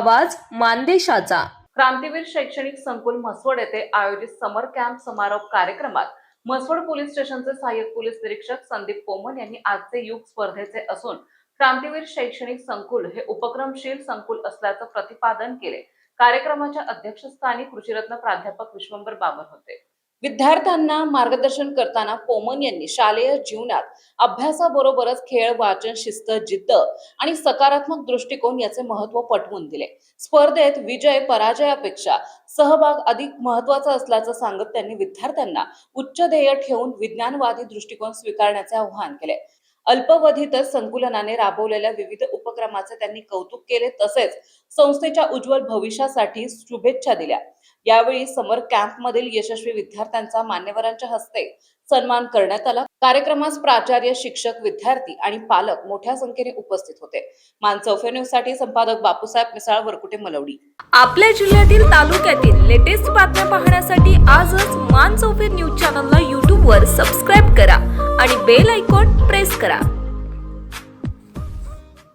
आवाज मानदेशाचा। क्रांतीवीर शैक्षणिक संकुल म्हसवड येथे आयोजित समर कॅम्प समारोप कार्यक्रमात म्हसवड पोलीस स्टेशनचे सहाय्यक पोलीस निरीक्षक संदीप पोमन यांनी आजचे युग स्पर्धेचे असून क्रांतीवीर शैक्षणिक संकुल हे उपक्रमशील संकुल असल्याचं प्रतिपादन केले। कार्यक्रमाच्या अध्यक्षस्थानी कृषीरत्न प्राध्यापक विश्वंभर बाबर होते। विद्यार्थ्यांना मार्गदर्शन करताना पोमन यांनी शालेय जीवनात अभ्यासाबरोबरच खेळ, वाचन, शिस्त, जिद्द आणि सकारात्मक दृष्टिकोन याचे महत्त्व पटवून दिले। स्पर्धेत विजय पराजयापेक्षा सहभाग अधिक महत्त्वाचा असल्याचं सांगत त्यांनी विद्यार्थ्यांना उच्च ध्येय ठेवून विज्ञानवादी दृष्टिकोन स्वीकारण्याचे आवाहन केले। अल्पावधीतच संकुलनाने राबवलेल्या विविध उपक्रमाचे त्यांनी कौतुक केले, तसेच संस्थेच्या उज्ज्वल भविष्यासाठी शुभेच्छा दिल्या। यावेळी समर कॅम्प मधील यशस्वी विद्यार्थ्यांचा मान्यवरांच्या हस्ते सन्मान करण्यात आला। कार्यक्रमास प्राचार्य, शिक्षक, विद्यार्थी आणि पालक मोठ्या संख्येने उपस्थित होते। मानचौफे न्यूज साठी संपादक बापूसाहेब मिसाळ, वरकुटे, मलवडी। आपल्या जिल्ह्यातील तालुक्यातील लेटेस्ट बातम्या पाहण्यासाठी आजच मानचौफे न्यूज चॅनलला YouTube वर सबस्क्राइब करा आणि बेल आयकॉन प्रेस करा।